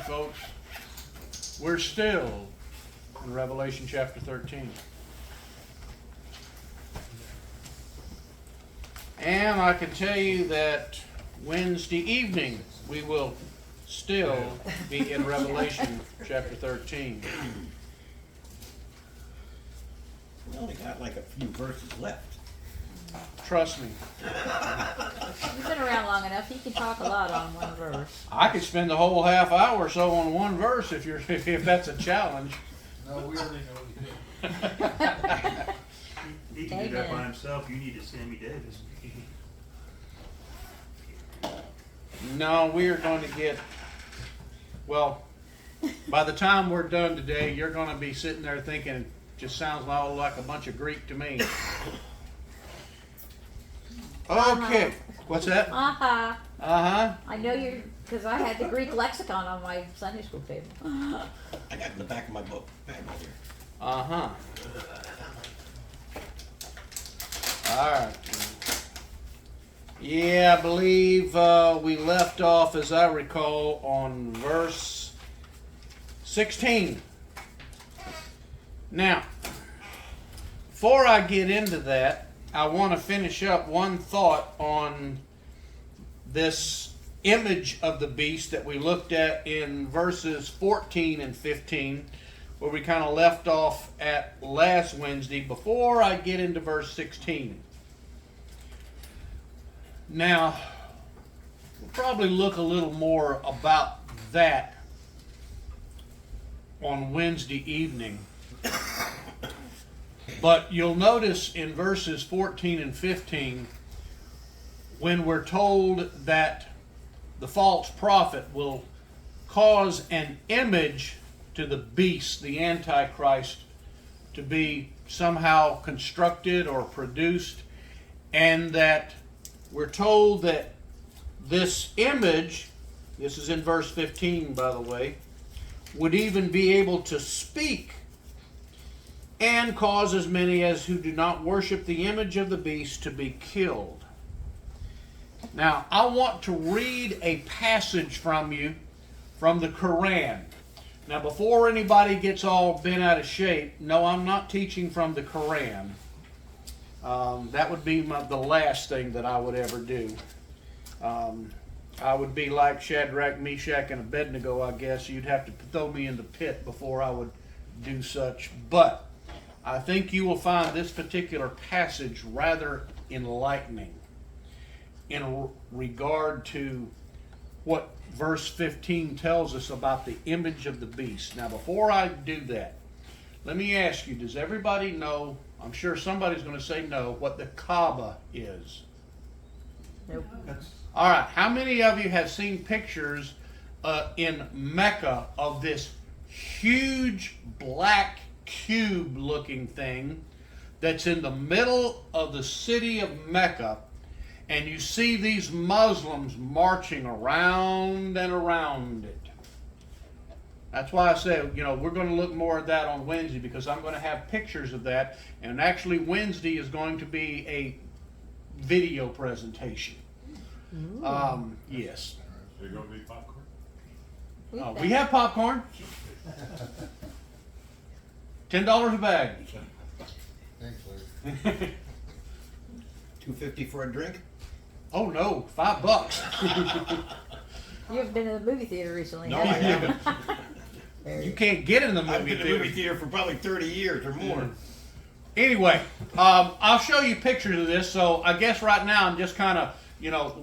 folks. We're still in Revelation chapter 13. And I can tell you that Wednesday evening we will still be in Revelation chapter 13. We only got like a few verses left. Trust me. You've been around long enough. You can talk a lot on one verse. I could spend the whole half hour or so on one verse if that's a challenge. No, we already know what you did. He can do that by Amen. himself. You need a Sammy Davis. No, we are going to get, well, by the time we're done today, you're going to be sitting there thinking, just sounds all like a bunch of Greek to me. Okay, what's that? Uh-huh. Uh-huh. I know you're, because I had the Greek lexicon on my Sunday school table. I got it in the back of my book. Bag over here. Uh-huh. All right. Yeah, I believe we left off, as I recall, on verse 16. Now, before I get into that, I want to finish up one thought on this image of the beast that we looked at in verses 14 and 15, where we kind of left off at last Wednesday, before I get into verse 16. Now, we'll probably look a little more about that on Wednesday evening. But you'll notice in verses 14 and 15, when we're told that the false prophet will cause an image to the beast, the Antichrist, to be somehow constructed or produced, and that we're told that this image, this is in verse 15 by the way, would even be able to speak and cause as many as who do not worship the image of the beast to be killed. Now, I want to read a passage from you from the Quran. Now, before anybody gets all bent out of shape, no, I'm not teaching from the Quran. That would be the last thing that I would ever do. I would be like Shadrach, Meshach, and Abednego, I guess. You'd have to throw me in the pit before I would do such. But I think you will find this particular passage rather enlightening in regard to what verse 15 tells us about the image of the beast. Now, before I do that, let me ask you, does everybody know, I'm sure somebody's going to say no, what the Kaaba is? Nope. All right, how many of you have seen pictures in Mecca of this huge black cube looking thing that's in the middle of the city of Mecca, and you see these Muslims marching around and around it? That's why I said, we're going to look more at that on Wednesday, because I'm going to have pictures of that, and actually Wednesday is going to be a video presentation. Yes. So you're going to need popcorn? We have popcorn. $10 a bag. Thanks, Larry. $2.50 for a drink? Oh no, $5. You haven't been to the movie theater recently, No, I have you? haven't. You can't get in the I've movie been to the movie theater. theater for probably 30 years or more. Anyway, I'll show you pictures of this. So I guess right now I'm just kind of,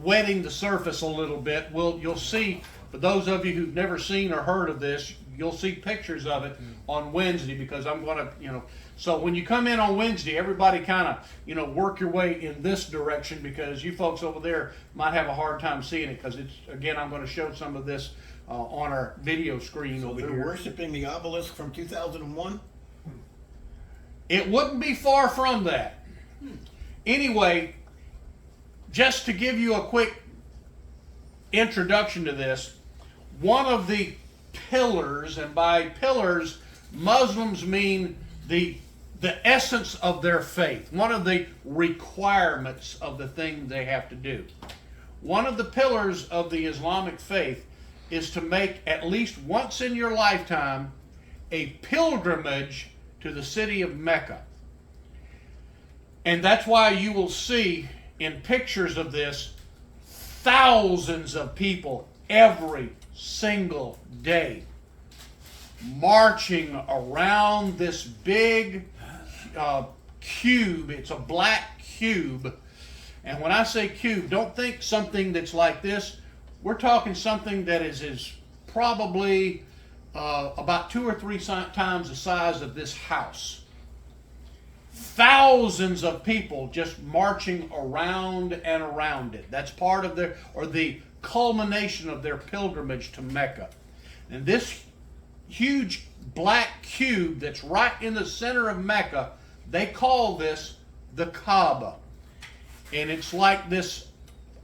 wetting the surface a little bit. You'll see, for those of you who've never seen or heard of this, you'll see pictures of it on Wednesday, because I'm going to, so when you come in on Wednesday, everybody kind of, work your way in this direction, because you folks over there might have a hard time seeing it, because again, I'm going to show some of this on our video screen So over they're here. worshiping the obelisk from 2001? It wouldn't be far from that. Anyway, just to give you a quick introduction to this, one of the pillars, and by pillars, Muslims mean the essence of their faith, one of the requirements of the thing they have to do. One of the pillars of the Islamic faith is to make at least once in your lifetime a pilgrimage to the city of Mecca. And that's why you will see in pictures of this thousands of people every single day marching around this big cube. It's a black cube. And when I say cube, don't think something that's like this. We're talking something that is probably about 2 or 3 times the size of this house. Thousands of people just marching around and around it. That's part of the culmination of their pilgrimage to Mecca. And this huge black cube that's right in the center of Mecca, they call this the Kaaba. And it's like this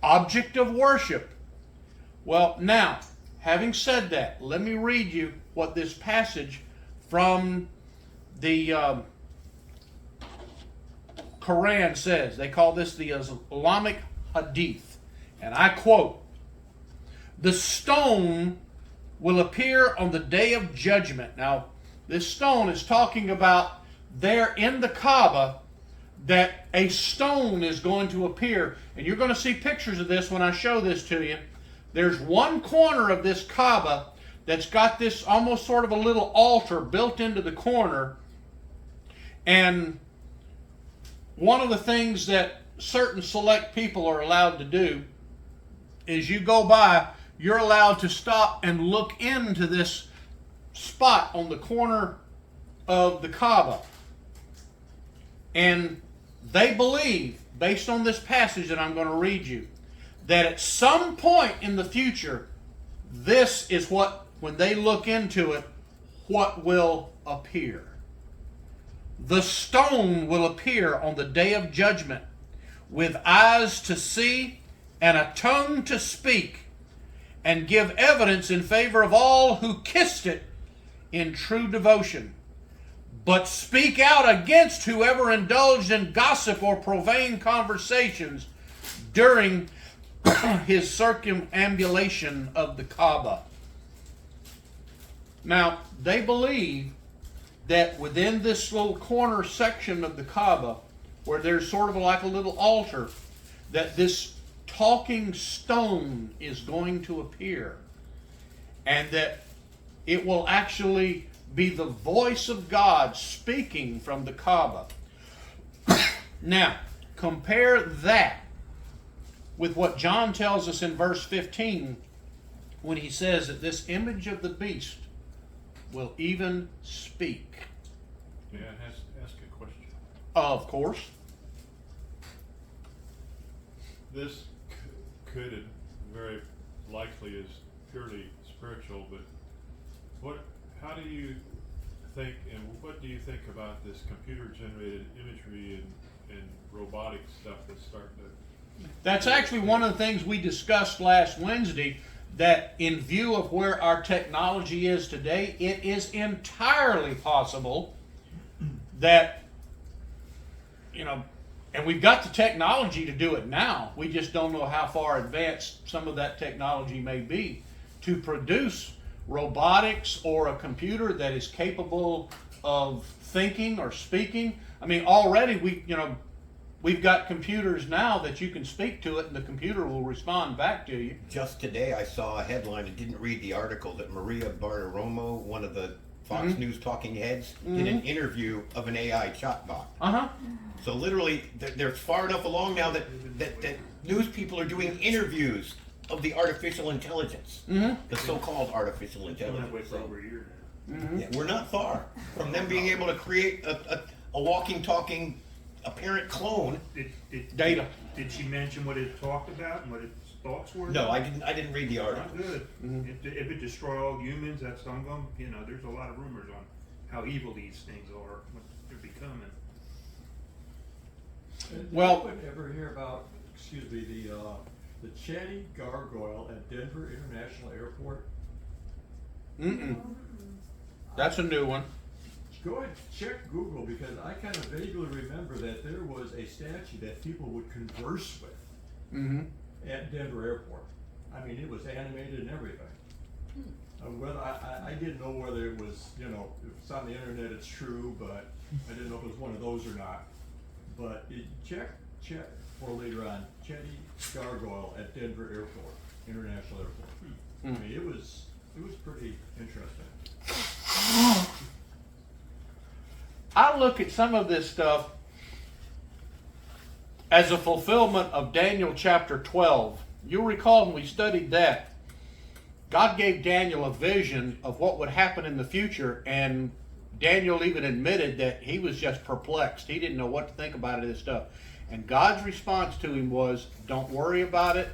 object of worship. Well, now, having said that, let me read you what this passage from the Quran says. They call this the Islamic Hadith. And I quote, "The stone will appear on the day of judgment." Now, this stone is talking about there in the Kaaba, that a stone is going to appear. And you're going to see pictures of this when I show this to you. There's one corner of this Kaaba that's got this almost sort of a little altar built into the corner. And one of the things that certain select people are allowed to do is you go by, you're allowed to stop and look into this spot on the corner of the Kaaba. And they believe, based on this passage that I'm going to read you, that at some point in the future, this is what, when they look into it, what will appear. The stone will appear on the day of judgment with eyes to see and a tongue to speak, and give evidence in favor of all who kissed it in true devotion, but speak out against whoever indulged in gossip or profane conversations during his circumambulation of the Kaaba. Now, they believe that within this little corner section of the Kaaba, where there's sort of like a little altar, that this talking stone is going to appear, and that it will actually be the voice of God speaking from the Kaaba. Now, compare that with what John tells us in verse 15 when he says that this image of the beast will even speak. May I ask a question? Of course. This could and very likely is purely spiritual, but how do you think, and what do you think about this computer-generated imagery and robotic stuff that's starting to... That's actually one of the things we discussed last Wednesday, that in view of where our technology is today, it is entirely possible that, and we've got the technology to do it now. We just don't know how far advanced some of that technology may be to produce robotics or a computer that is capable of thinking or speaking. I mean, already we've got computers now that you can speak to it and the computer will respond back to you. Just today I saw a headline, I didn't read the article, that Maria Bartiromo, one of the Fox News talking heads, did an interview of an AI chatbot. Uh-huh. So literally, they're far enough along now that news people are doing interviews of the artificial intelligence, the so-called artificial Been that way intelligence. for over a year now. Yeah, we're not far from them being able to create a walking, talking, apparent clone. Data. Did she mention what it talked about and what its thoughts were? No, I didn't read the article. Not good. If it destroy all humans, that's I'm going. There's a lot of rumors on how evil these things are, what they're becoming. Well- Did anyone ever hear about, the chatty gargoyle at Denver International Airport? Mm-mm. That's a new one. Go ahead, check Google, because I kind of vaguely remember that there was a statue that people would converse with Mm-hmm. at Denver Airport. I mean, it was animated and everything. whether, I didn't know whether it was, you know, if it's on the internet, it's true, but I didn't know if it was one of those or not. But check for later on, Chetty Gargoyle at Denver Airport, International Airport. I mean, it was pretty interesting. I look at some of this stuff as a fulfillment of Daniel chapter 12. You'll recall when we studied that, God gave Daniel a vision of what would happen in the future, and Daniel even admitted that he was just perplexed. He didn't know what to think about this stuff. And God's response to him was, don't worry about it.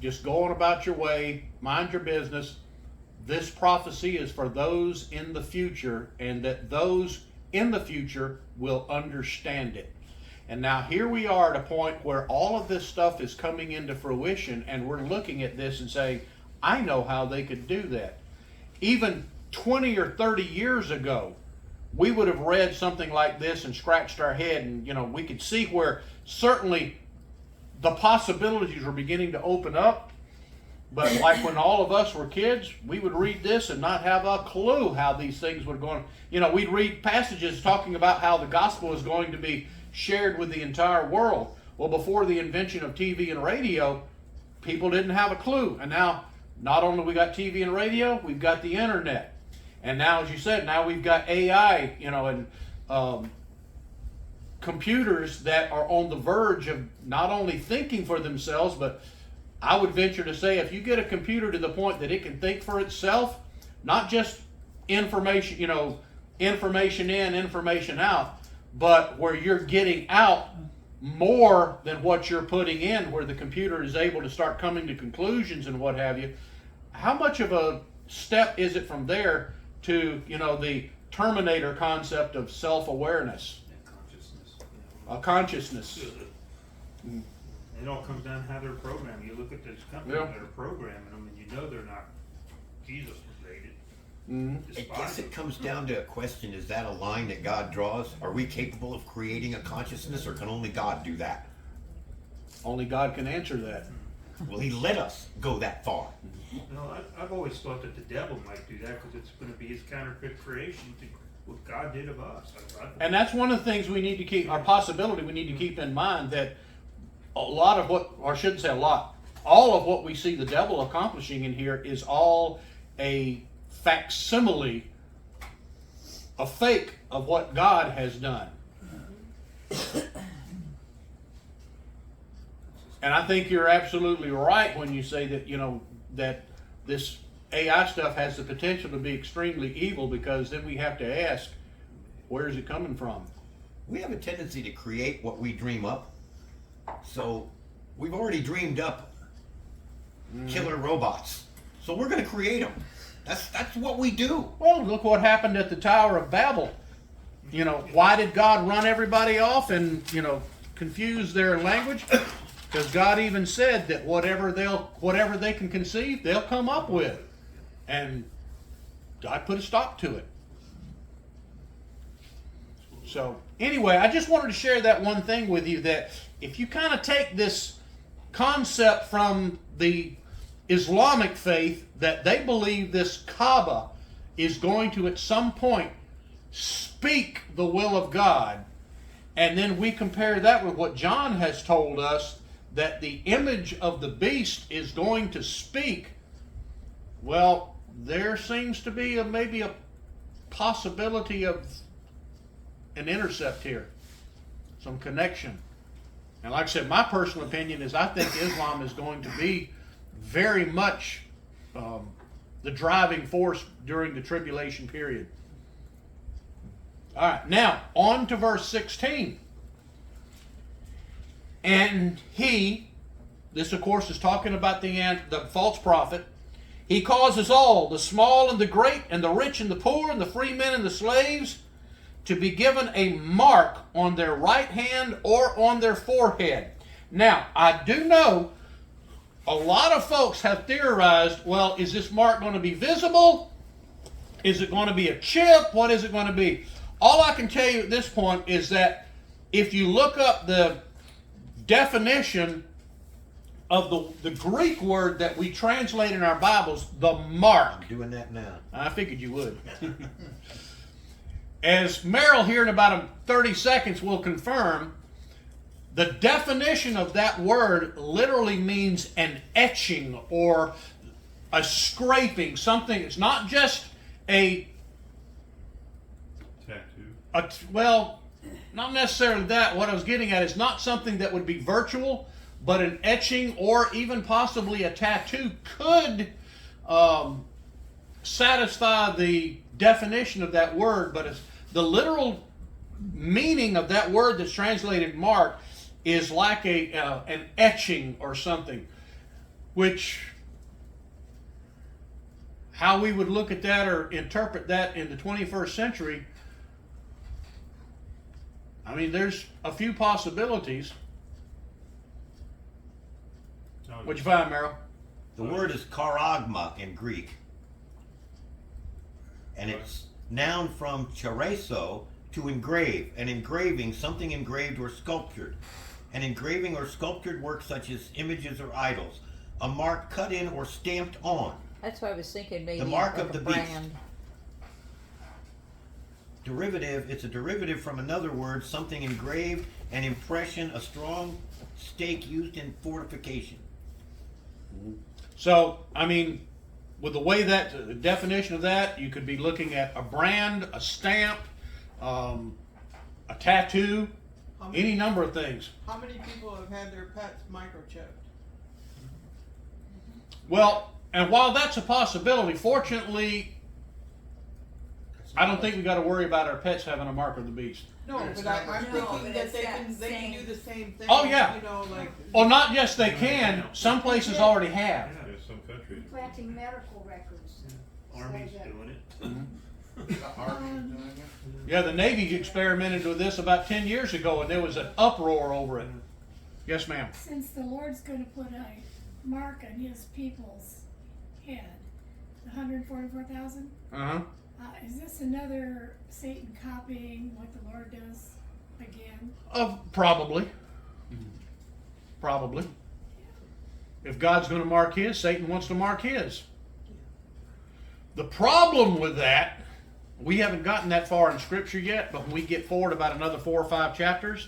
Just go on about your way. Mind your business. This prophecy is for those in the future, and that those in the future will understand it. And now here we are at a point where all of this stuff is coming into fruition, and we're looking at this and saying, I know how they could do that. Even 20 or 30 years ago, we would have read something like this and scratched our head, and we could see where certainly the possibilities were beginning to open up. But like when all of us were kids, we would read this and not have a clue how these things were going. We'd read passages talking about how the gospel is going to be shared with the entire world. Well, before the invention of TV and radio, people didn't have a clue. And now, not only we got TV and radio, we've got the internet. And now, as you said, now we've got AI, and computers that are on the verge of not only thinking for themselves, but I would venture to say if you get a computer to the point that it can think for itself, not just information, information in, information out, but where you're getting out more than what you're putting in, where the computer is able to start coming to conclusions and what have you. How much of a step is it from there to, the Terminator concept of self-awareness? Consciousness. It all comes down to how they're programmed. You look at those companies that are programming them, and they're not Jesus related. I guess it comes down to a question, is that a line that God draws? Are we capable of creating a consciousness, or can only God do that? Only God can answer that. Will he let us go that far? I've always thought that the devil might do that because it's going to be his counterfeit creation to what God did of us. And that's one of the things we need to keep, our possibility we need to keep in mind, that a lot of what, or I shouldn't say a lot, all of what we see the devil accomplishing in here is all a facsimile, a fake of what God has done. And I think you're absolutely right when you say that, that this AI stuff has the potential to be extremely evil, because then we have to ask, where is it coming from? We have a tendency to create what we dream up. So we've already dreamed up killer robots. So we're going to create them. That's what we do. Well, look what happened at the Tower of Babel. Why did God run everybody off and, confuse their language? Because God even said that whatever they can conceive, they'll come up with. And God put a stop to it. So, anyway, I just wanted to share that one thing with you, that if you kind of take this concept from the Islamic faith, that they believe this Kaaba is going to at some point speak the will of God, and then we compare that with what John has told us, that the image of the beast is going to speak, well, there seems to be maybe a possibility of an intercept here, some connection. And like I said, my personal opinion is I think Islam is going to be very much the driving force during the tribulation period. All right, now on to verse 16. And this of course is talking about the false prophet, he causes all, the small and the great, and the rich and the poor, and the free men and the slaves, to be given a mark on their right hand or on their forehead. Now, I do know a lot of folks have theorized, well, is this mark going to be visible? Is it going to be a chip? What is it going to be? All I can tell you at this point is that if you look up the definition of the Greek word that we translate in our Bibles, the mark. I'm doing that now. I figured you would. As Merrill here in about 30 seconds will confirm, the definition of that word literally means an etching or a scraping, something. It's not just Tattoo. well, not necessarily that. What I was getting at is not something that would be virtual, but an etching or even possibly a tattoo could satisfy the definition of that word. But it's, the literal meaning of that word that's translated mark is like an etching or something, which how we would look at that or interpret that in the 21st century, I mean, there's a few possibilities. What'd you find, Merrill? The word is charagma in Greek. And it's noun from chareso, to engrave. An engraving, something engraved or sculptured. An engraving or sculptured work such as images or idols. A mark cut in or stamped on. That's why I was thinking maybe The mark like of a the beast. brand. Derivative, it's a derivative from another word, something engraved, an impression, a strong stake used in fortification. So, I mean, with the way that the definition of that, you could be looking at a brand, a stamp, a tattoo, any number of things. How many people have had their pets microchipped? Well, and while that's a possibility, fortunately, I don't think we got to worry about our pets having a mark of the beast. No, But it's but not I'm like- thinking No, that but they it's can that do same- the same thing. Oh, yeah. You know, like. Well, not just they can. Some places already have. Yeah, some countries. Planting medical records. Army's So that- doing it. Yeah, the Navy experimented with this about 10 years ago, and there was an uproar over it. Yes, ma'am. Since the Lord's going to put a mark on his people's head, the 144,000, Uh-huh. is this another Satan copying what the Lord does again? Probably. Probably. If God's going to mark his, Satan wants to mark his. The problem with that, we haven't gotten that far in Scripture yet, but when we get forward about another 4 or 5 chapters,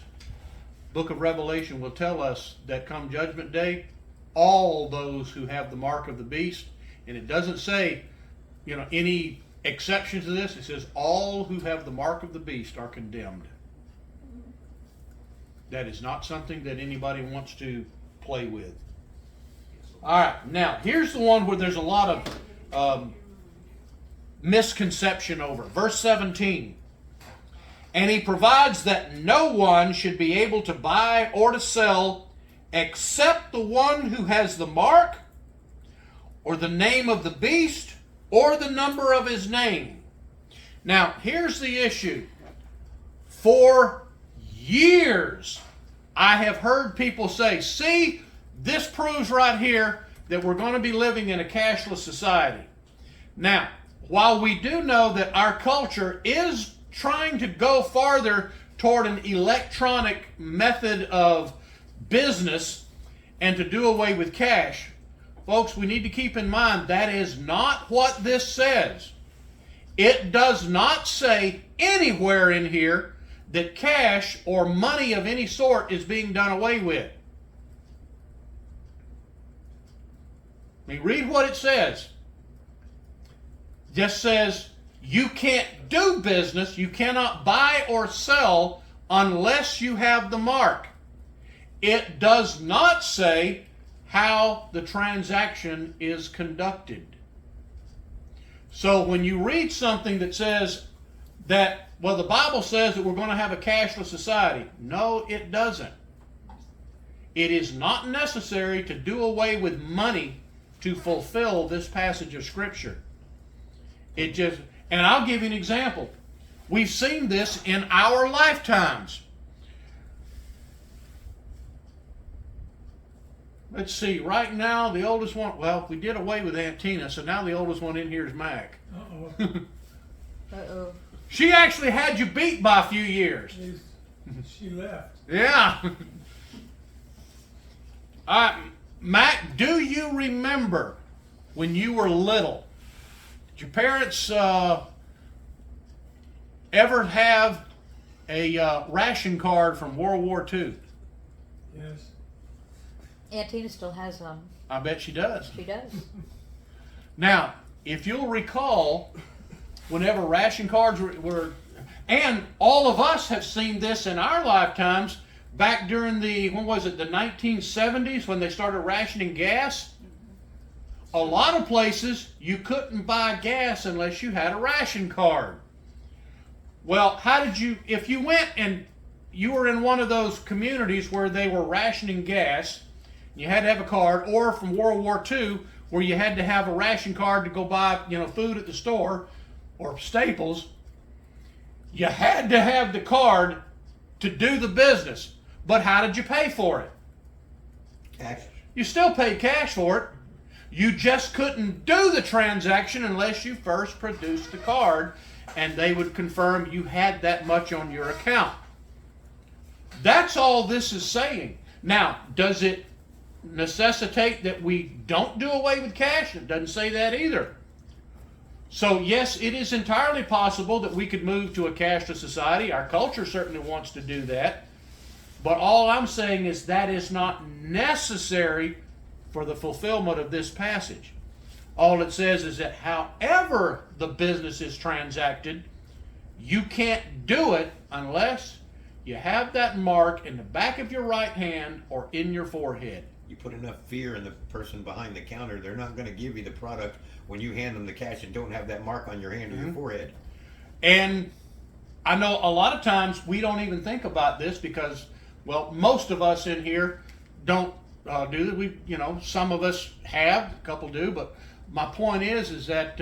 Book of Revelation will tell us that come Judgment Day, all those who have the mark of the beast, and it doesn't say, any exception to this. It says all who have the mark of the beast are condemned. That is not something that anybody wants to play with. All right, now here's the one where there's a lot of misconception over. Verse 17. And he provides that no one should be able to buy or to sell except the one who has the mark or the name of the beast or the number of his name. Now, here's the issue. For years, I have heard people say, see, this proves right here that we're going to be living in a cashless society. Now, while we do know that our culture is trying to go farther toward an electronic method of business and to do away with cash, folks, we need to keep in mind that is not what this says. It does not say anywhere in here that cash or money of any sort is being done away with. I mean, read what it says. It just says you can't do business, you cannot buy or sell unless you have the mark. It does not say how the transaction is conducted. So when you read something that says that, well, the Bible says that we're going to have a cashless society. No, it doesn't. It is not necessary to do away with money to fulfill this passage of Scripture. It just, and I'll give you an example. We've seen this in our lifetimes. Let's see, right now the oldest one, well, we did away with Aunt Tina, so now the oldest one in here is Mac. Uh-oh. She actually had you beat by a few years. She left. Yeah. Mac, do you remember when you were little? Did your parents ever have a ration card from World War II? Yes. Aunt Tina still has them. I bet she does. She does. Now, if you'll recall, whenever ration cards were, and all of us have seen this in our lifetimes, back during the, when was it, the 1970s when they started rationing gas, a lot of places you couldn't buy gas unless you had a ration card. Well, how did you, if you went and you were in one of those communities where they were rationing gas, you had to have a card, or from World War II, where you had to have a ration card to go buy, food at the store or Staples, you had to have the card to do the business. But how did you pay for it? Cash. You still paid cash for it. You just couldn't do the transaction unless you first produced the card and they would confirm you had that much on your account. That's all this is saying. Now, does it necessitate that we don't do away with cash? It doesn't say that either. So yes, it is entirely possible that we could move to a cashless society. Our culture certainly wants to do that. But all I'm saying is that is not necessary for the fulfillment of this passage. All it says is that however the business is transacted, you can't do it unless you have that mark in the back of your right hand or in your forehead. You put enough fear in the person behind the counter, they're not going to give you the product when you hand them the cash and don't have that mark on your hand or your forehead. And I know a lot of times we don't even think about this because, well, most of us in here don't do that. We, some of us have, a couple do, but my point is that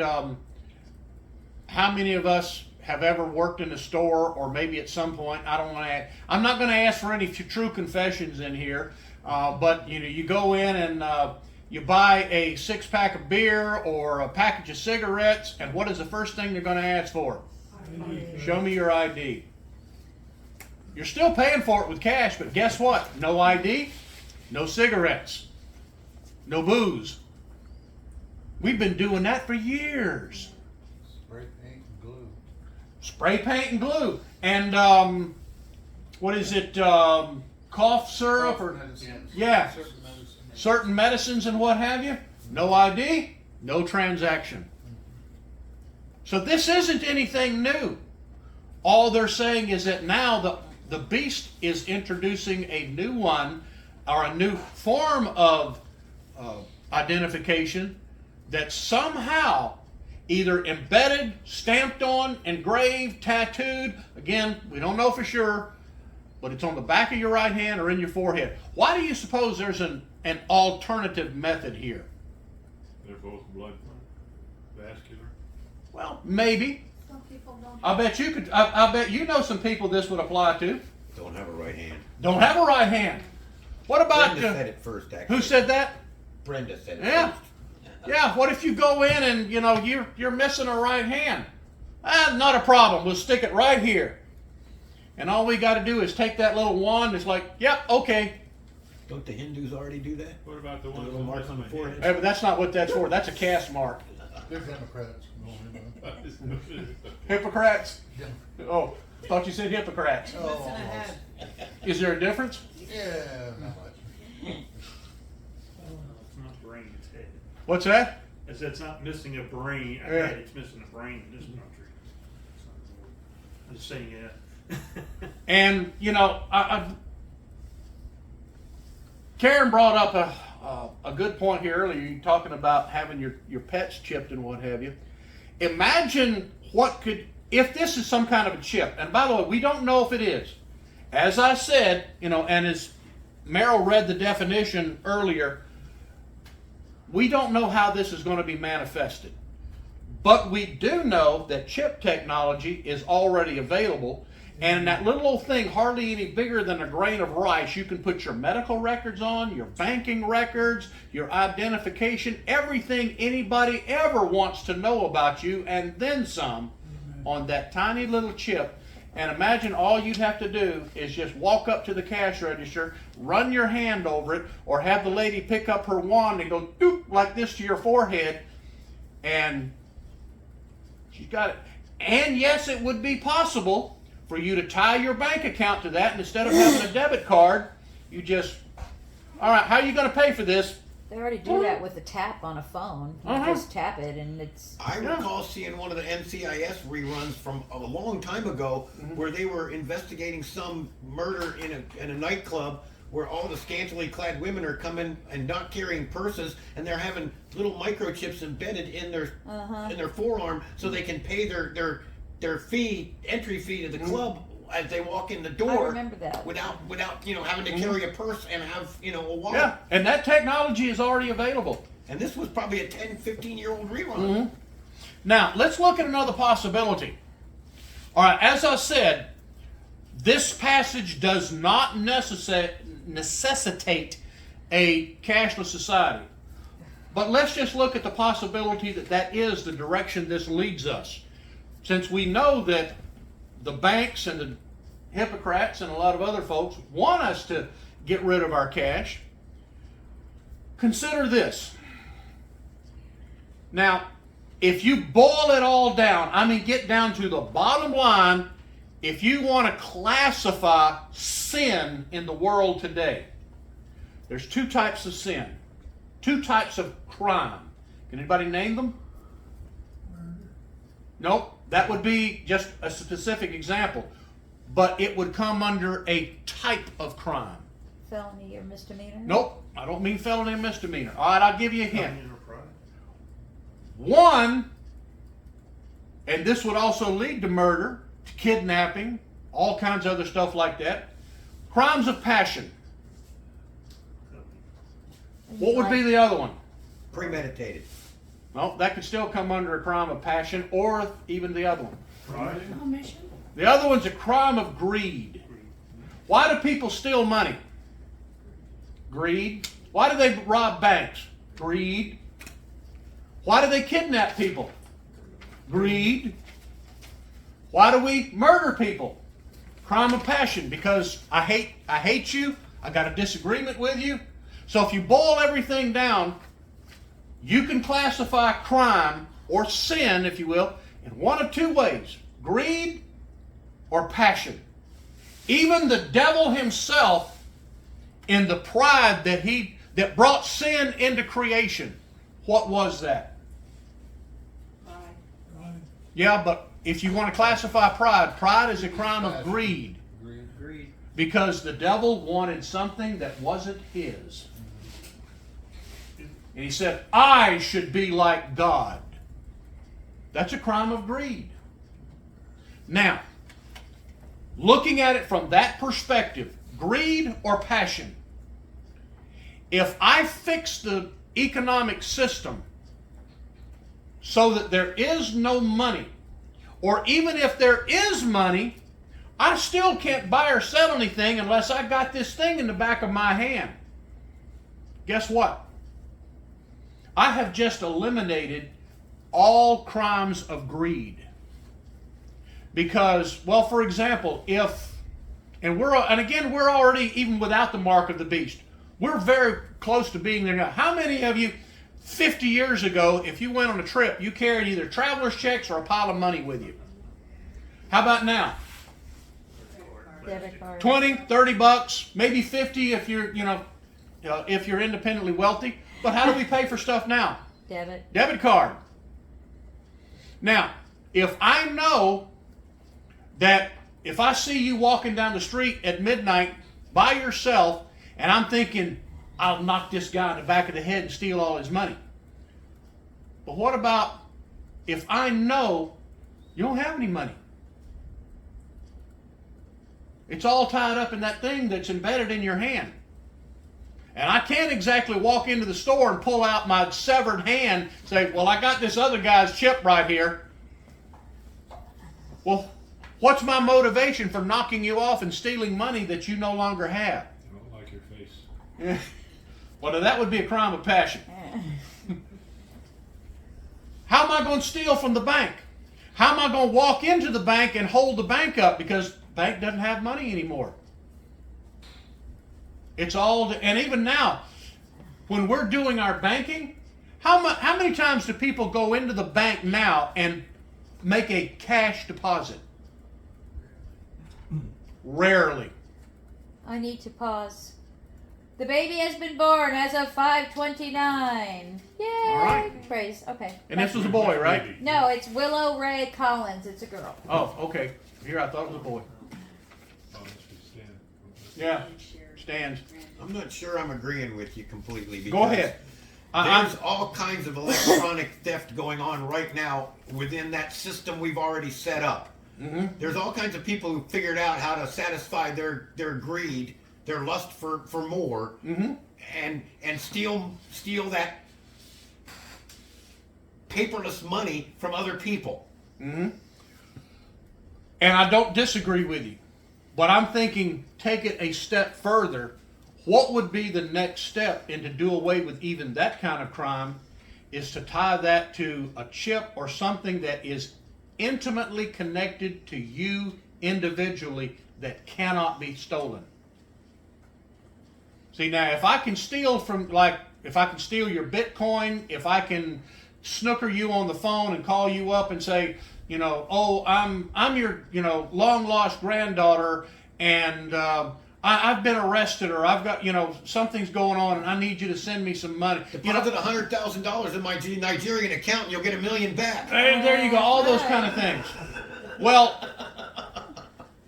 how many of us have ever worked in a store, or maybe at some point, I'm not going to ask for any true confessions in here, but you go in and you buy a 6-pack of beer or a package of cigarettes, and what is the first thing they're going to ask for? Show me your ID. You're still paying for it with cash, but guess what? No ID, no cigarettes, no booze. We've been doing that for years. Spray paint and glue. Spray paint and glue. And what is it? Cough syrup or Medicines. yeah, Certain medicines. certain medicines and what have you. No ID, no transaction. So this isn't anything new. All they're saying is that now the beast is introducing a new one, or a new form of identification that's somehow either embedded, stamped on, engraved, tattooed. Again, we don't know for sure, but it's on the back of your right hand or in your forehead. Why do you suppose there's an alternative method here? They're both blood vascular. Well, maybe. Some people don't. I bet you could. I bet you know some people this would apply to. Don't have a right hand. Don't have a right hand. What about Brenda said it first, actually. who said that? Brenda said it Yeah. first. Yeah. What if you go in and you're missing a right hand? Not a problem. We'll stick it right here, and all we got to do is take that little wand. It's like, yep, okay. Don't the Hindus already do that? What about the The ones little that mark miss on the my forehead? Hey, but that's not what that's for. That's a cast mark. They're Democrats. No, they're not. hand? Hippocrates. Dem- Oh, thought you said Hippocrates. Oh, Missing a head. Is there a difference? Yeah, not much. It's not brain, it's head. What's that? I said it's not missing a brain, a Yeah. head, it's missing a brain in this country. I'm just saying, yeah. And Karen brought up a good point here earlier. You talking about having your pets chipped and what have you. Imagine what could, if this is some kind of a chip. And by the way, we don't know if it is. As I said, and as Merrill read the definition earlier, we don't know how this is going to be manifested. But we do know that chip technology is already available. And that little old thing, hardly any bigger than a grain of rice, you can put your medical records on, your banking records, your identification, everything anybody ever wants to know about you, and then some, on that tiny little chip. And imagine all you'd have to do is just walk up to the cash register, run your hand over it, or have the lady pick up her wand and go doop like this to your forehead, and she's got it. And yes, it would be possible for you to tie your bank account to that, and instead of having a debit card, you just, all right, how are you going to pay for this? They already do that with a tap on a phone. You just tap it and it's. I recall seeing one of the NCIS reruns from a long time ago where they were investigating some murder in a nightclub where all the scantily clad women are coming and not carrying purses, and they're having little microchips embedded in their forearm so they can pay their entry fee to the club as they walk in the door. I remember that. Without having to carry a purse and have a wallet. Yeah, and that technology is already available. And this was probably a 10, 15-year-old rerun. Now, let's look at another possibility. All right, as I said, this passage does not necessitate a cashless society. But let's just look at the possibility that that is the direction this leads us. Since we know that the banks and the Hippocrats and a lot of other folks want us to get rid of our cash, consider this. Now, if you boil it all down, I mean get down to the bottom line, if you want to classify sin in the world today, there's two types of sin, two types of crime. Can anybody name them? Nope. That would be just a specific example, but it would come under a type of crime. Felony or misdemeanor? Nope, I don't mean felony or misdemeanor. All right, I'll give you a hint. Covenant or pride. One, and this would also lead to murder, to kidnapping, all kinds of other stuff like that. Crimes of passion. What would be the other one? Premeditated. Well, that could still come under a crime of passion, or even the other one. Pride. Omission. The other one's a crime of greed. Why do people steal money? Greed. Why do they rob banks? Greed. Why do they kidnap people? Greed. Why do we murder people? Crime of passion, because I hate you, I got a disagreement with you. So if you boil everything down, you can classify crime, or sin, if you will, in one of two ways: greed or passion. Even the devil himself, in the pride that brought sin into creation, what was that? Yeah, but if you want to classify pride is a crime of greed. Agreed. Because the devil wanted something that wasn't his. And he said, I should be like God. That's a crime of greed. Now, looking at it from that perspective, greed or passion, if I fix the economic system so that there is no money, or even if there is money, I still can't buy or sell anything unless I got this thing in the back of my hand. Guess what? I have just eliminated all crimes of greed. Because, well, for example, and again, we're already, even without the mark of the beast, we're very close to being there now. How many of you, 50 years ago, if you went on a trip, you carried either traveler's checks or a pile of money with you? How about now? Debit card. 20, 30 bucks, maybe 50 if you're, if you're independently wealthy. But how do we pay for stuff now? Debit. Debit card. Now, if I know that if I see you walking down the street at midnight by yourself, and I'm thinking, I'll knock this guy in the back of the head and steal all his money. But what about if I know you don't have any money? It's all tied up in that thing that's embedded in your hand. And I can't exactly walk into the store and pull out my severed hand and say, well, I got this other guy's chip right here. Well, what's my motivation for knocking you off and stealing money that you no longer have? I don't like your face. Yeah. Well, that would be a crime of passion. How am I going to steal from the bank? How am I going to walk into the bank and hold the bank up because the bank doesn't have money anymore? It's all, and even now, when we're doing our banking, how many times do people go into the bank now and make a cash deposit? Rarely. I need to pause. The baby has been born as of 5/29. Yay! All right. Praise. Okay. And this was a boy, right? No, it's Willow Ray Collins. It's a girl. Oh, okay. Here, I thought it was a boy. Oh, must be Stan. Yeah, stands. I'm not sure I'm agreeing with you completely. Go because ahead. There's all kinds of electronic theft going on right now within that system we've already set up. Mm-hmm. There's all kinds of people who figured out how to satisfy their greed, their lust for more, Mm-hmm. and steal that paperless money from other people. Mm-hmm. And I don't disagree with you, but I'm thinking take it a step further. What would be the next step, and to do away with even that kind of crime, is to tie that to a chip or something that is intimately connected to you individually that cannot be stolen. See, now if I can steal from, like, if I can steal your Bitcoin, if I can snooker you on the phone and call you up and say, you know, oh, I'm your, you know, long lost granddaughter, and I've been arrested, or I've got, you know, something's going on, and I need you to send me some money. Deposit $100,000 in my Nigerian account, and you'll get $1 million back. And there you go, all those kind of things. Well,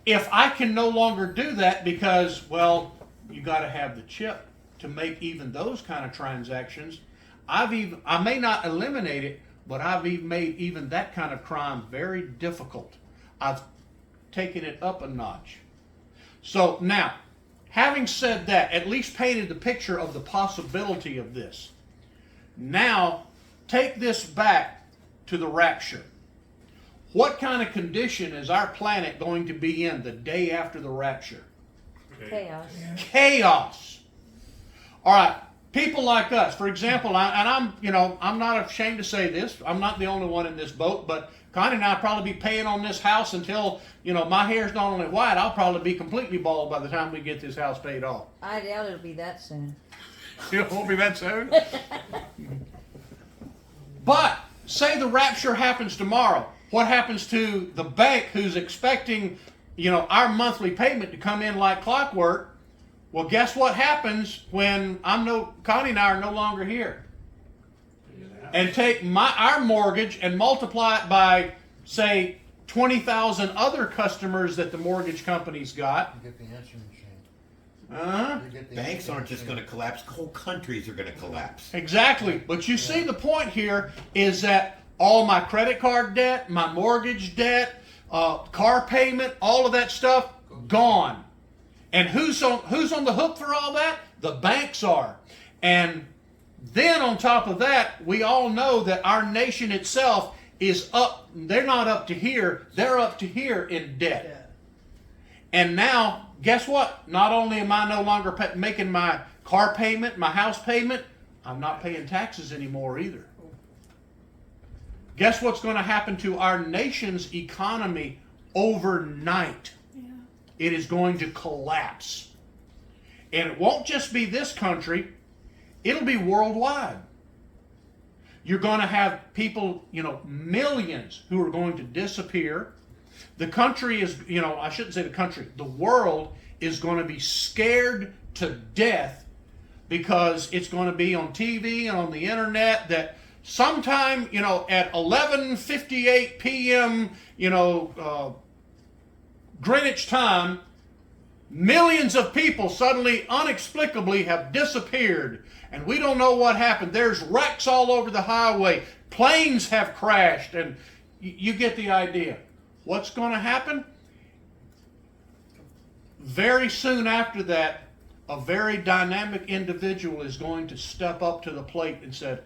if I can no longer do that because, well, you got to have the chip to make even those kind of transactions, I may not eliminate it, but I've even made even that kind of crime very difficult. I've taken it up a notch. So now, having said that, at least painted the picture of the possibility of this. Now, take this back to the rapture. What kind of condition is our planet going to be in the day after the rapture? Chaos. Chaos. All right, people like us, for example, I'm not ashamed to say this. I'm not the only one in this boat, but Connie and I will probably be paying on this house until, you know, my hair's not only white, I'll probably be completely bald by the time we get this house paid off. I doubt it'll be that soon. It won't be that soon. But say the rapture happens tomorrow. What happens to the bank who's expecting, you know, our monthly payment to come in like clockwork? Well, guess what happens when Connie and I are no longer here? And take our mortgage and multiply it by, say, 20,000 other customers that the mortgage company's got. You get the answering machine. Uh-huh. You get the Banks answering aren't just machine. going to collapse. Whole countries are going to collapse. Exactly. But you see, the point here is that all my credit card debt, my mortgage debt, car payment, all of that stuff, gone. And who's on the hook for all that? The banks are. And then on top of that, we all know that our nation itself is up. They're not up to here. They're up to here in debt. And now, guess what? Not only am I no longer making my car payment, my house payment, I'm not paying taxes anymore either. Guess what's going to happen to our nation's economy overnight? Yeah. It is going to collapse. And it won't just be this country, it'll be worldwide. You're going to have people, you know, millions who are going to disappear. The country is, you know, I shouldn't say the country, the world is going to be scared to death because it's going to be on TV and on the internet that sometime, you know, at 11:58 p.m., you know, Greenwich time, millions of people suddenly, inexplicably have disappeared, and we don't know what happened. There's wrecks all over the highway. Planes have crashed, and you get the idea. What's going to happen? Very soon after that, a very dynamic individual is going to step up to the plate and said,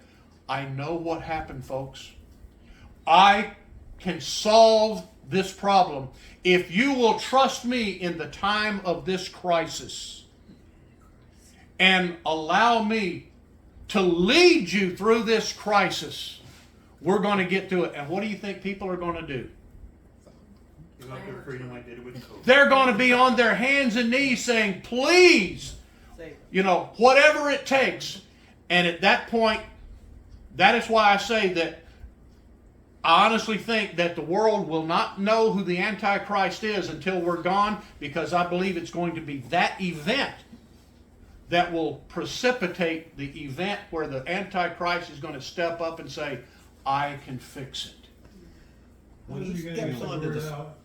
I know what happened, folks. I can solve this problem if you will trust me in the time of this crisis and allow me to lead you through this crisis. We're going to get through it. And what do you think people are going to do? Give up their freedom like they did with COVID. They're going to be on their hands and knees saying, please, Save whatever it takes. And at that point, that is why I say that I honestly think that the world will not know who the Antichrist is until we're gone, because I believe it's going to be that event that will precipitate the event where the Antichrist is going to step up and say, I can fix it. When How's he he gonna steps get the onto word this, out?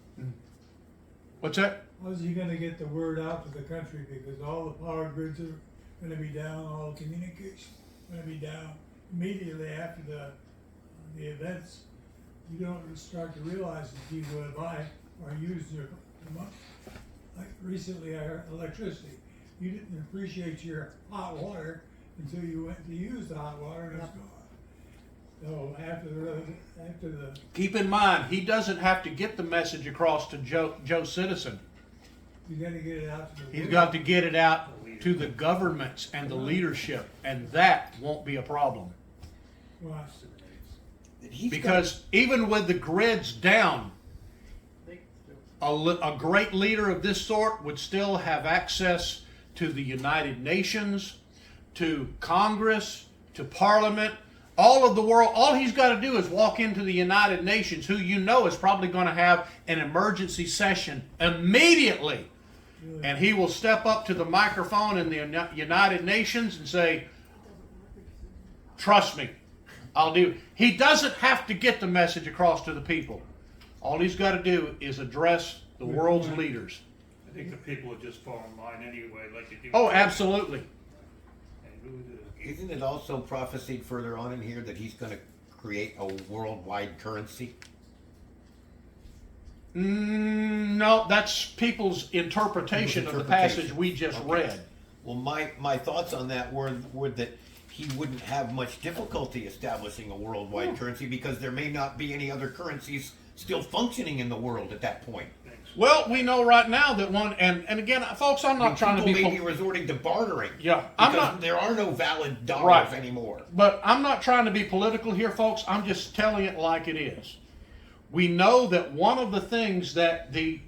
What's that? How's he gonna get the word out to the country? Because all the power grids are gonna be down, all the communication gonna be down immediately after the events. You don't start to realize that people that buy or use their money. Like recently, our electricity. You didn't appreciate your hot water until you went to use the hot water and it's gone. So after the Keep in mind, he doesn't have to get the message across to Joe Citizen. you gotta get it out to the He's world. got to get it out to the governments and the leadership, and that won't be a problem. Well, he's Because even with the grids down, a great leader of this sort would still have access to the United Nations, to Congress, to Parliament, all of the world. All he's got to do is walk into the United Nations, who is probably going to have an emergency session immediately. And he will step up to the microphone in the United Nations and say, trust me, I'll do it. He doesn't have to get the message across to the people. All he's got to do is address the world's leaders. I think the people would just fall in line anyway, like they do. Oh, absolutely. They really do. Isn't it also prophesied further on in here that he's going to create a worldwide currency? No, that's people's interpretation of the passage we just Okay. read. Well, my thoughts on that were that he wouldn't have much difficulty establishing a worldwide currency because there may not be any other currencies still functioning in the world at that point. Well, we know right now that one, and again, folks, I'm not trying to People be... may be resorting to bartering. Yeah, I'm because not- there are no valid dollars Right. anymore. But I'm not trying to be political here, folks. I'm just telling it like it is. We know that one of the things that the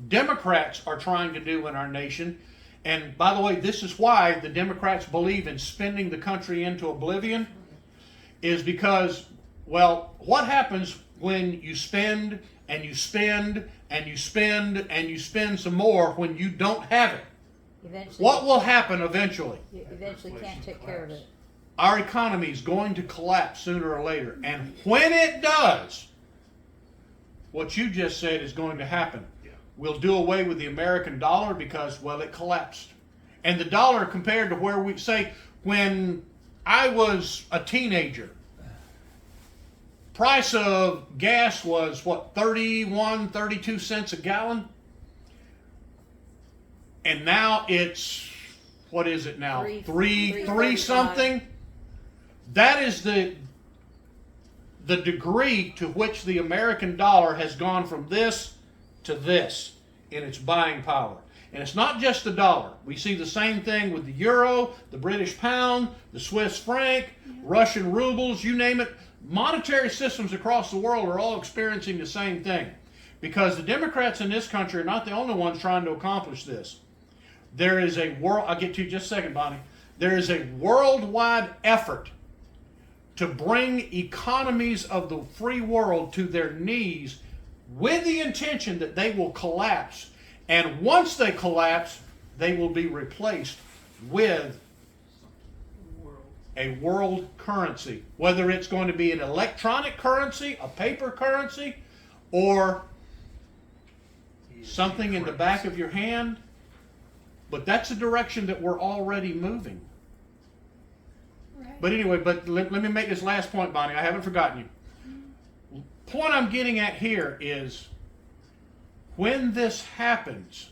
Democrats are trying to do in our nation, and by the way, this is why the Democrats believe in spending the country into oblivion, is because, well, what happens when you spend and you spend and you spend and you spend some more when you don't have it? Eventually, What will happen eventually? you eventually can't take care of it. Our economy is going to collapse sooner or later. And when it does, what you just said is going to happen. We'll do away with the American dollar because, well, it collapsed. And the dollar compared to where we say, when I was a teenager, price of gas was what, 31, 32 cents a gallon? And now it's, what is it now? Three Three something? That is the degree to which the American dollar has gone from this to this in its buying power. And it's not just the dollar. We see the same thing with the euro, the British pound, the Swiss franc, Russian rubles, you name it. Monetary systems across the world are all experiencing the same thing. Because the Democrats in this country are not the only ones trying to accomplish this. There is a world, I'll get to you in just a second, Bonnie. There is a worldwide effort to bring economies of the free world to their knees with the intention that they will collapse. And once they collapse, they will be replaced with a world currency. Whether it's going to be an electronic currency, a paper currency, or something in the back of your hand. But that's a direction that we're already moving. Right. But anyway, let me make this last point, Bonnie. I haven't forgotten you. Point I'm getting at here is when this happens,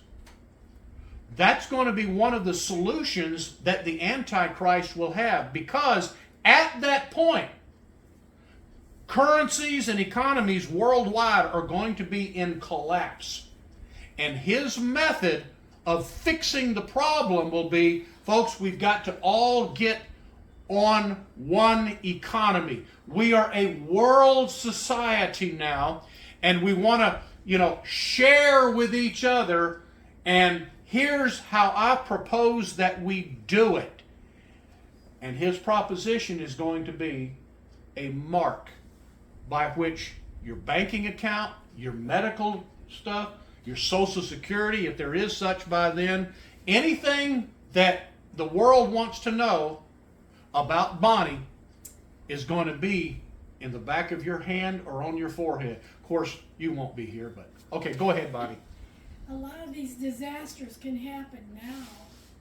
that's going to be one of the solutions that the Antichrist will have, because at that point, currencies and economies worldwide are going to be in collapse. And his method of fixing the problem will be, folks, we've got to all get on one economy. We are a world society now, and we want to share with each other, and here's how I propose that we do it. And his proposition is going to be a mark by which your banking account, your medical stuff, your Social Security, if there is such by then, anything that the world wants to know about Bonnie is going to be in the back of your hand or on your forehead. Of course, you won't be here, but okay, go ahead, Bonnie. A lot of these disasters can happen now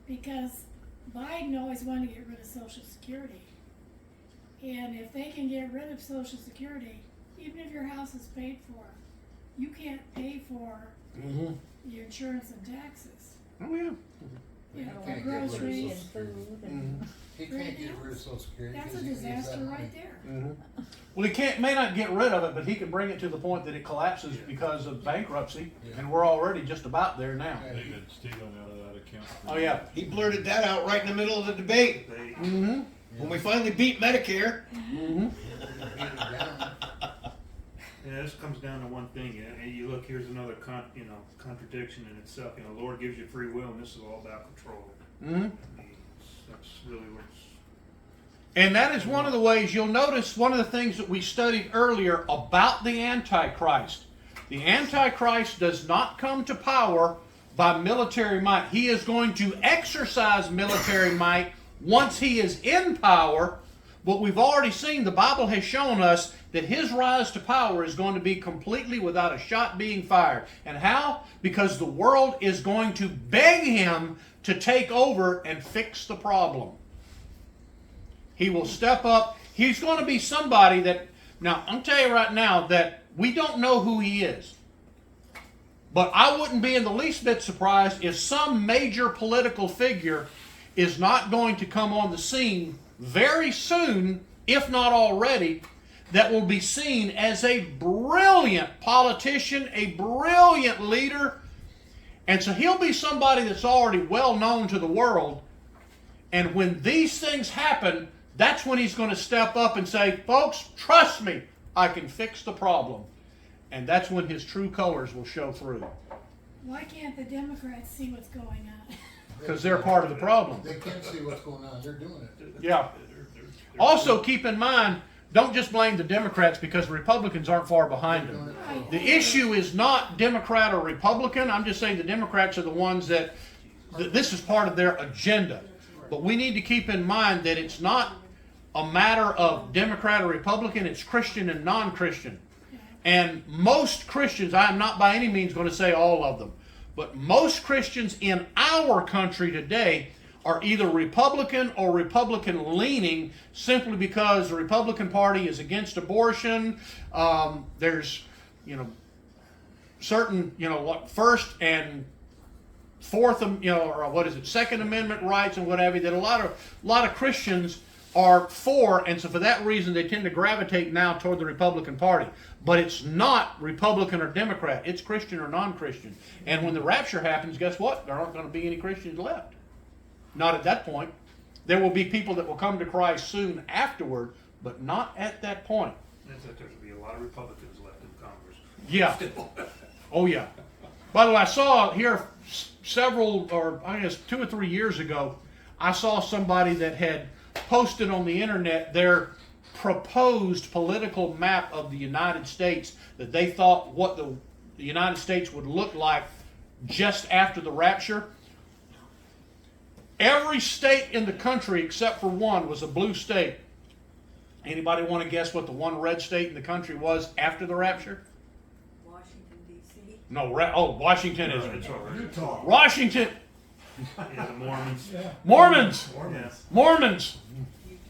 because Biden always wanted to get rid of Social Security. And if they can get rid of Social Security, even if your house is paid for, you can't pay for your insurance and taxes. Oh, yeah. You know, Can't or get rid of groceries. And food and He can't get rid of Social Security. That's a 'cause he needs that disaster money. right there. Well, he may not get rid of it, but he can bring it to the point that it collapses because of bankruptcy, and we're already just about there now. Yeah, They've been stealing out of that account. Oh, yeah. He blurted that out right in the middle of the debate. They, Mm-hmm. When we finally beat Medicare, Mm-hmm. beat him down. Yeah, this comes down to one thing, and you look, here's another contradiction in itself. The Lord gives you free will, and this is all about control. Mm-hmm. I mean, that's really what's. And that is one of the ways you'll notice one of the things that we studied earlier about the Antichrist. The Antichrist does not come to power by military might. He is going to exercise military might once he is in power. But we've already seen, the Bible has shown us that his rise to power is going to be completely without a shot being fired. And how? Because the world is going to beg him to take over and fix the problem. He will step up. He's going to be somebody that, now I'm telling you right now that we don't know who he is. But I wouldn't be in the least bit surprised if some major political figure is not going to come on the scene very soon, if not already, that will be seen as a brilliant politician, a brilliant leader. And so he'll be somebody that's already well known to the world. And when these things happen, that's when he's going to step up and say, folks, trust me, I can fix the problem. And that's when his true colors will show through. Why can't the Democrats see what's going on? Because they're part of the problem. They can't see what's going on. They're doing it. Yeah. Also, keep in mind, don't just blame the Democrats because the Republicans aren't far behind them. Right. The issue is not Democrat or Republican. I'm just saying the Democrats are the ones that this is part of their agenda. But we need to keep in mind that it's not a matter of Democrat or Republican. It's Christian and non-Christian. And most Christians, I am not by any means going to say all of them, but most Christians in our country today are either Republican or Republican leaning simply because the Republican Party is against abortion. There's, certain, First and Fourth, or what is it, Second Amendment rights and whatever that a lot of Christians are for, and so for that reason they tend to gravitate now toward the Republican Party. But it's not Republican or Democrat, it's Christian or non-Christian. And when the rapture happens, guess what? There aren't going to be any Christians left. Not at that point. There will be people that will come to Christ soon afterward, but not at that point. There's going to be a lot of Republicans left in Congress. Yeah. Oh, yeah. By the way, I saw here several, or I guess 2 or 3 years ago, I saw somebody that had posted on the internet their proposed political map of the United States, that they thought what the United States would look like just after the rapture. Every state in the country except for one was a blue state. Anybody want to guess what the one red state in the country was after the rapture? Washington, D.C. No, Washington is. It's all right. Utah. Washington. Yeah, the Mormons. Mormons. Yeah. Mormons.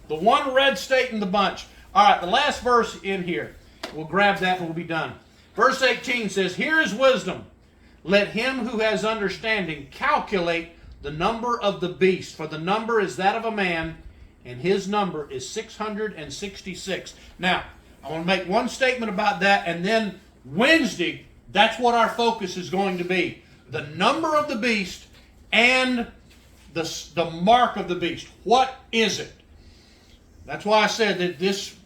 The one red state in the bunch. All right, the last verse in here. We'll grab that and we'll be done. Verse 18 says, "Here is wisdom. Let him who has understanding calculate the number of the beast, for the number is that of a man, and his number is 666. Now, I want to make one statement about that, and then Wednesday, that's what our focus is going to be. The number of the beast and the mark of the beast. What is it? That's why I said that this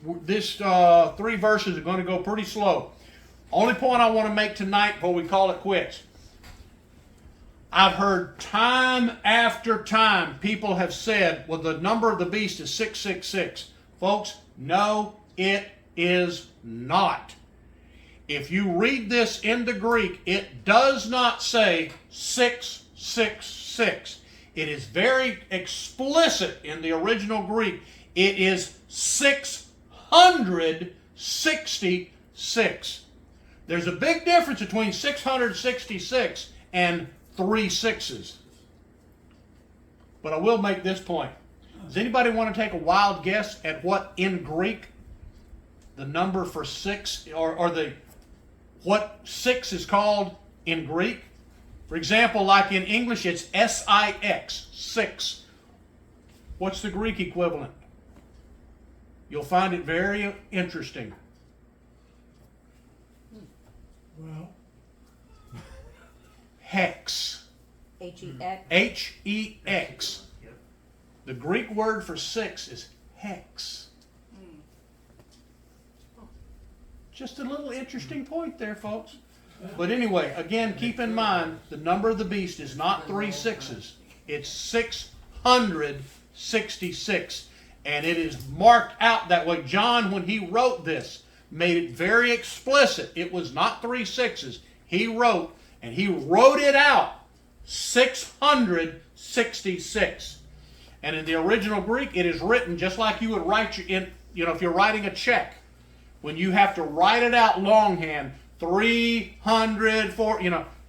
3 verses are going to go pretty slow. Only point I want to make tonight before we call it quits. I've heard time after time people have said, well, the number of the beast is 666. Folks, no, it is not. If you read this in the Greek, it does not say 666. It is very explicit in the original Greek. It is 666. There's a big difference between 666 and 3 sixes. But I will make this point. Does anybody want to take a wild guess at what in Greek the number for 6 or what 6 is called in Greek? For example, like in English, it's S-I-X, 6. What's the Greek equivalent? You'll find it very interesting. Well, Hex. H-E-X. H-E-X. Yep. The Greek word for 6 is hex. Just a little interesting point there, folks. But anyway, again, keep in mind, the number of the beast is not 3 sixes. It's 666. And it is marked out that way. John, when he wrote this, made it very explicit. It was not 3 sixes. He wrote, and he wrote it out, 666. And in the original Greek, it is written just like you would write if you're writing a check. When you have to write it out longhand, 300,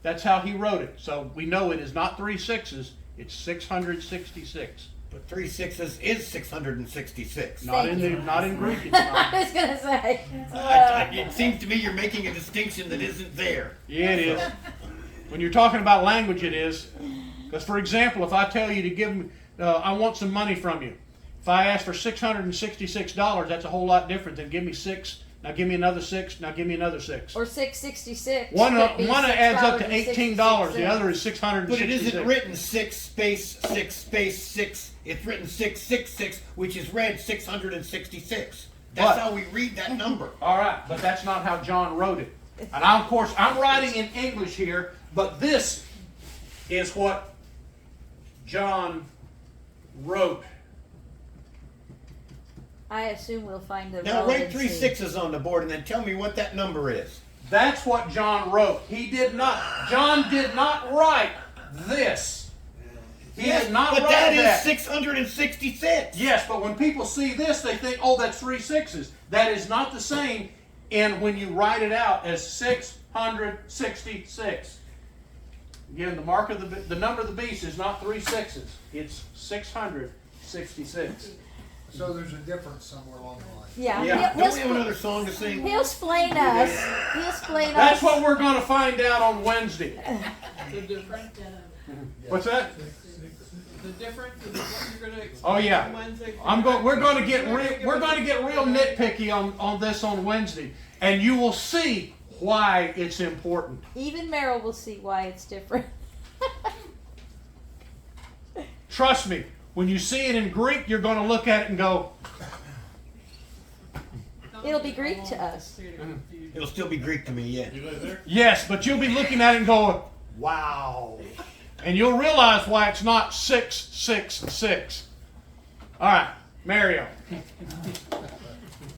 that's how he wrote it. So we know it is not 3 sixes, it's 666. But 3 sixes is 666. Not in Greek. It's not. I was gonna say. It seems to me you're making a distinction that isn't there. Yeah, it is. When you're talking about language, it is. Because, for example, if I tell you to give me, I want some money from you. If I ask for $666, that's a whole lot different than give me 6. Now give me another 6. Now give me another 6. Or 666. One could be adds up to $6.66. $18. The other is 666. But it isn't written 6 space 6 space 6. It's written 666, which is read 666. That's But- how we read that number. All right, but that's not how John wrote it. And of course, I'm writing in English here, but this is what John wrote. I assume we'll find the Now write 3 relevancy. sixes on the board and then tell me what that number is. That's what John wrote. John did not write this. He did not but write that that. is 666. Yes, but when people see this, they think, oh, that's 3 sixes. That is not the same when you write it out as 666. Again, the number of the beast is not 3 sixes. It's 666. So there's a difference somewhere along the line. Yeah. Yeah. He'll, Don't we have another song to sing? he'll explain us. He'll explain us. That's what we're going to find out on Wednesday. The different, What's that? the difference is what you're gonna explain Oh yeah, on Wednesday. we're going to get real nitpicky on this on Wednesday, and you will see why it's important. Even Meryl will see why it's different. Trust me, when you see it in Greek, you're going to look at it and go, It'll be Greek to us. It'll still be Greek to me, yeah. You live there? yes, but you'll be looking at it and going, wow. And you'll realize why it's not 666. All right, Mario.